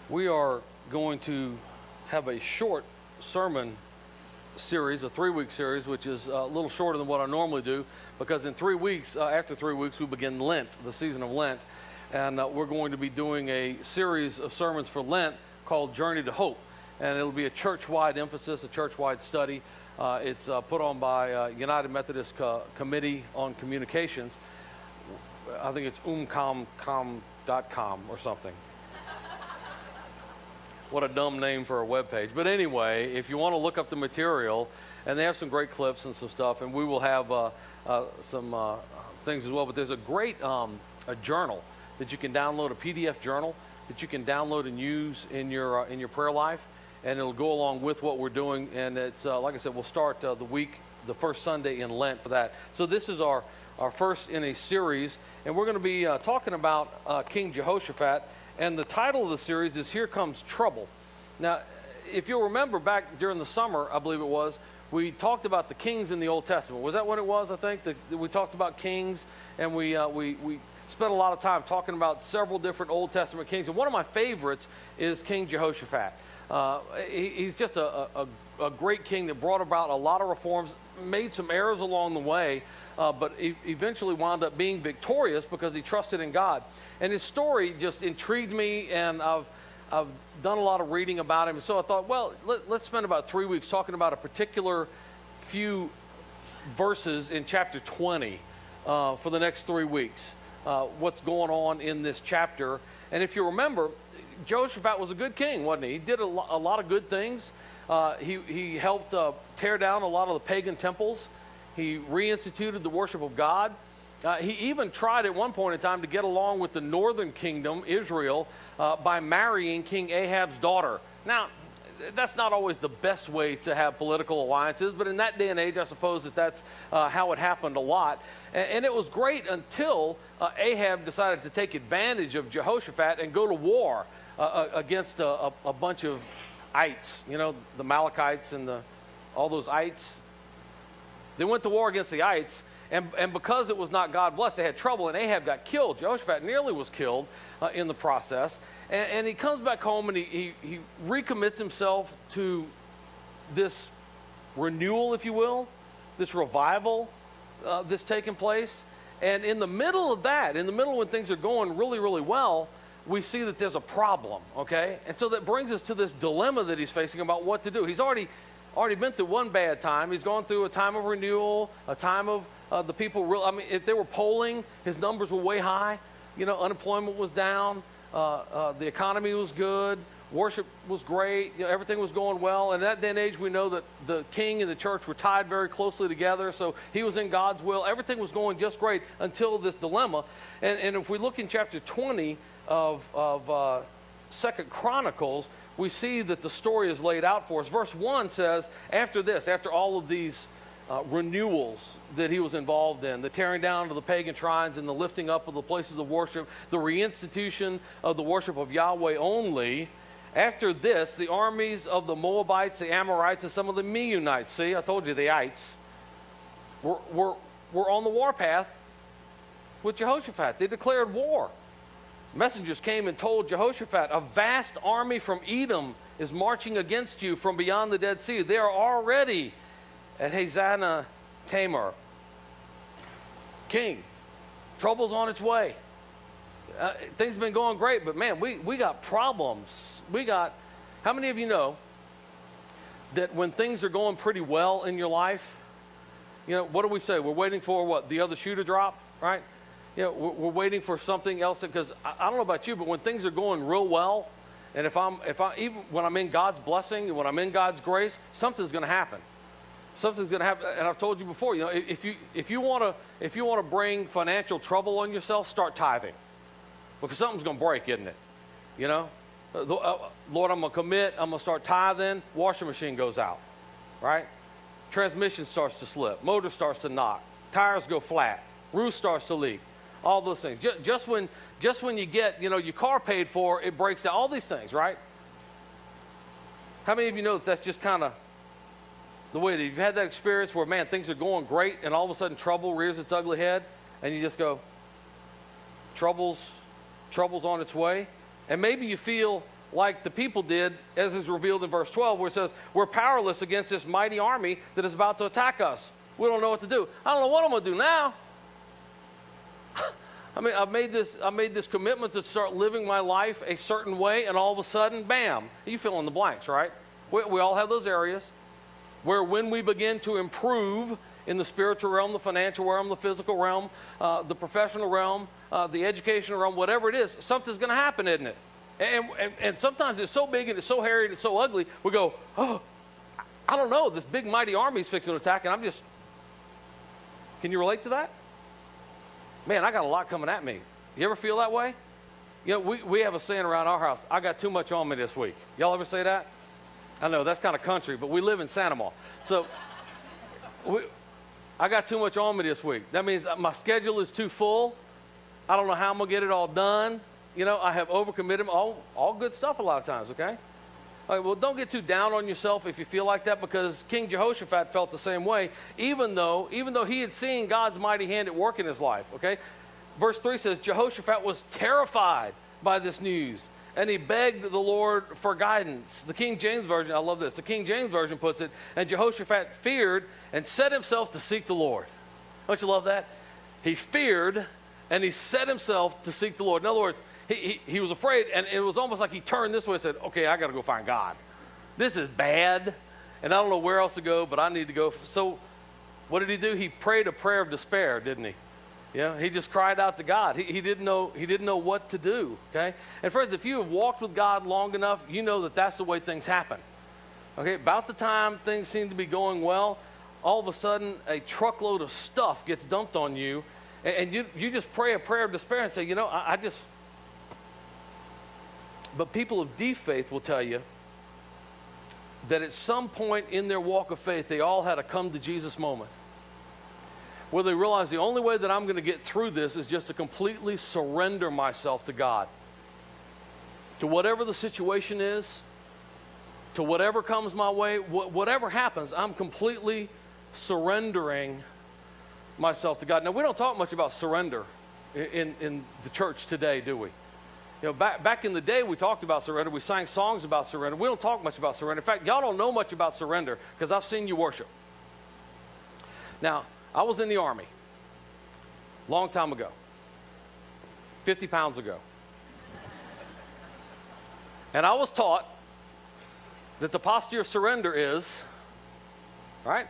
We are going to have a short sermon series, a 3-week series, which is a little shorter than what I normally do, because in 3 weeks, after 3 weeks, we begin Lent, the season of Lent, and we're going to be doing a series of sermons for Lent called Journey to Hope, and it'll be a church-wide emphasis, a church-wide study. It's put on by United Methodist Committee on Communications. I think it's umcom.com or something. What a dumb name for a webpage. But anyway, if you want to look up the material, and they have some great clips and some stuff, and we will have some things as well. But there's a great a journal that you can download, a PDF journal that you can download and use in your prayer life, and it'll go along with what we're doing. And it's like I said, we'll start the first Sunday in Lent for that. So this is our first in a series, and we're going to be talking about King Jehoshaphat. And the title of the series is Here Comes Trouble. Now, if you'll remember back during the summer, I believe it was, we talked about the kings in the Old Testament. Was that what it was, I think? We talked about kings, and we spent a lot of time talking about several different Old Testament kings. And one of my favorites is King Jehoshaphat. He's just a great king that brought about a lot of reforms, made some errors along the way, but he eventually wound up being victorious because he trusted in God. And his story just intrigued me, and I've done a lot of reading about him. And so I thought, well, let's spend about 3 weeks talking about a particular few verses in chapter 20 for the next 3 weeks. What's going on in this chapter. And if you remember, Jehoshaphat was a good king, wasn't he? He did a lot of good things. He helped tear down a lot of the pagan temples. He reinstituted the worship of God. He even tried at one point in time to get along with the northern kingdom, Israel, by marrying King Ahab's daughter. Now, that's not always the best way to have political alliances, but in that day and age, I suppose that's how it happened a lot. And it was great until Ahab decided to take advantage of Jehoshaphat and go to war against a bunch of ites, the Amalekites and all those ites. They went to war against the ites, and because it was not God blessed, they had trouble, and Ahab got killed. Jehoshaphat nearly was killed in the process. And he comes back home, and he recommits himself to this renewal, if you will, this revival that's taking place. And in the middle of that, in the middle when things are going really, really well, we see that there's a problem, okay? And so that brings us to this dilemma that he's facing about what to do. He's already been through one bad time. He's gone through a time of renewal, a time of the people, if they were polling, his numbers were way high. Unemployment was down. The economy was good. Worship was great. Everything was going well. And in that day and age, we know that the king and the church were tied very closely together. So he was in God's will. Everything was going just great until this dilemma. And if we look in chapter 20 of 2nd Chronicles, we see that the story is laid out for us. Verse 1 says, after all of these renewals that he was involved in, the tearing down of the pagan shrines and the lifting up of the places of worship, the reinstitution of the worship of Yahweh only, after this, the armies of the Moabites, the Amorites, and some of the Meunites, see, I told you, the ites, were on the warpath with Jehoshaphat. They declared war. Messengers came and told Jehoshaphat, a vast army from Edom is marching against you from beyond the Dead Sea. They are already at Hazanah Tamar. King, trouble's on its way. Things have been going great, but man, we got problems. How many of you know that when things are going pretty well in your life, what do we say? We're waiting for what? The other shoe to drop, right? We're waiting for something else, because I don't know about you, but when things are going real well, and even when I'm in God's blessing, when I'm in God's grace, something's going to happen. Something's going to happen. And I've told you before, if you want to bring financial trouble on yourself, start tithing, because something's going to break, isn't it? Lord, I'm going to commit. I'm going to start tithing. Washing machine goes out, right? Transmission starts to slip. Motor starts to knock. Tires go flat. Roof starts to leak. All those things. Just when you get, your car paid for, it breaks down. All these things, right? How many of you know that that's just kind of the way that you've had that experience where, man, things are going great, and all of a sudden trouble rears its ugly head, and you just go, trouble's on its way? And maybe you feel like the people did, as is revealed in verse 12, where it says, we're powerless against this mighty army that is about to attack us. We don't know what to do. I don't know what I'm going to do now. I mean, I've made this commitment to start living my life a certain way, and all of a sudden, bam, you fill in the blanks, right? We all have those areas where when we begin to improve in the spiritual realm, the financial realm, the physical realm, the professional realm, the educational realm, whatever it is, something's going to happen, isn't it? And sometimes it's so big and it's so hairy and it's so ugly, we go, oh, I don't know, this big mighty army is fixing to attack, and can you relate to that? Man, I got a lot coming at me. You ever feel that way? You know, we have a saying around our house, I got too much on me this week. Y'all ever say that? I know, that's kind of country, but we live in Santamar. So, I got too much on me this week. That means my schedule is too full. I don't know how I'm going to get it all done. You know, I have overcommitted, all good stuff a lot of times, okay? All right, well, don't get too down on yourself if you feel like that, because King Jehoshaphat felt the same way, even though he had seen God's mighty hand at work in his life, okay? Verse 3 says, Jehoshaphat was terrified by this news, and he begged the Lord for guidance. The King James Version, I love this, the King James Version puts it, and Jehoshaphat feared and set himself to seek the Lord. Don't you love that? He feared, and he set himself to seek the Lord. In other words, he was afraid, and it was almost like he turned this way and said, okay, I got to go find God. This is bad, and I don't know where else to go, but I need to go. So what did he do? He prayed a prayer of despair, didn't he? Yeah, he just cried out to God. He didn't know what to do, okay? And friends, if you have walked with God long enough, you know that that's the way things happen. Okay, about the time things seem to be going well, all of a sudden a truckload of stuff gets dumped on you, and you just pray a prayer of despair and say, you know, But people of deep faith will tell you that at some point in their walk of faith, they all had a come to Jesus moment, where they realize the only way that I'm going to get through this is just to completely surrender myself to God. To whatever the situation is, to whatever comes my way, whatever happens, I'm completely surrendering myself to God. Now, we don't talk much about surrender in the church today, do we? You know, back in the day, we talked about surrender. We sang songs about surrender. We don't talk much about surrender. In fact, y'all don't know much about surrender because I've seen you worship. Now, I was in the Army long time ago, 50 pounds ago. And I was taught that the posture of surrender is, right,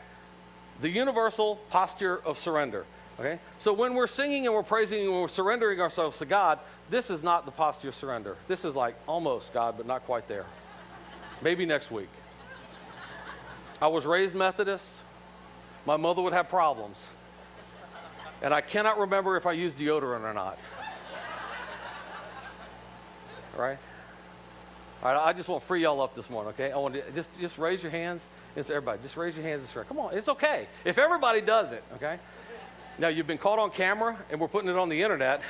the universal posture of surrender. Okay? So when we're singing and we're praising and we're surrendering ourselves to God, this is not the posture of surrender. This is like almost God, but not quite there. Maybe next week. I was raised Methodist. My mother would have problems. And I cannot remember if I used deodorant or not. Right? All right, I just want to free y'all up this morning, okay? I want to just raise your hands. It's everybody. Just raise your hands this way. Come on, it's okay. If everybody does it, okay? Now, you've been caught on camera, and we're putting it on the internet.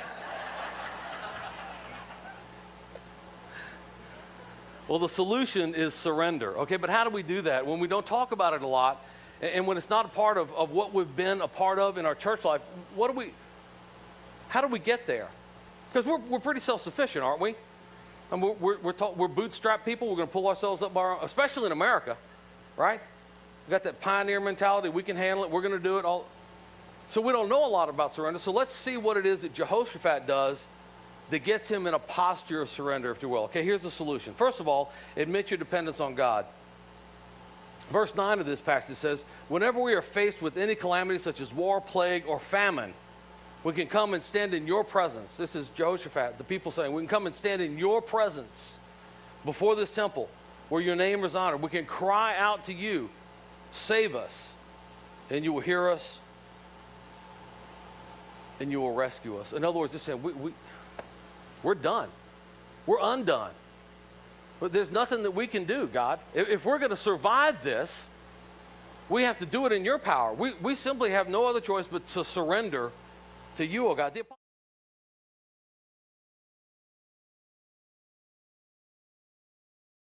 Well, the solution is surrender, okay? But how do we do that? When we don't talk about it a lot, and when it's not a part of what we've been a part of in our church life, how do we get there? Because we're pretty self-sufficient, aren't we? And we're bootstrap people. We're going to pull ourselves up by our own, especially in America, right? We've got that pioneer mentality. We can handle it. We're going to do it all. So we don't know a lot about surrender. So let's see what it is that Jehoshaphat does that gets him in a posture of surrender, if you will. Okay, here's the solution. First of all, admit your dependence on God. Verse 9 of this passage says, whenever we are faced with any calamity such as war, plague, or famine, we can come and stand in your presence. This is Jehoshaphat, the people saying, we can come and stand in your presence before this temple where your name is honored. We can cry out to you, save us, and you will hear us, and you will rescue us. In other words, they're saying, we're done. We're undone. But there's nothing that we can do, God. If we're going to survive this, we have to do it in your power. We simply have no other choice but to surrender to you, oh God.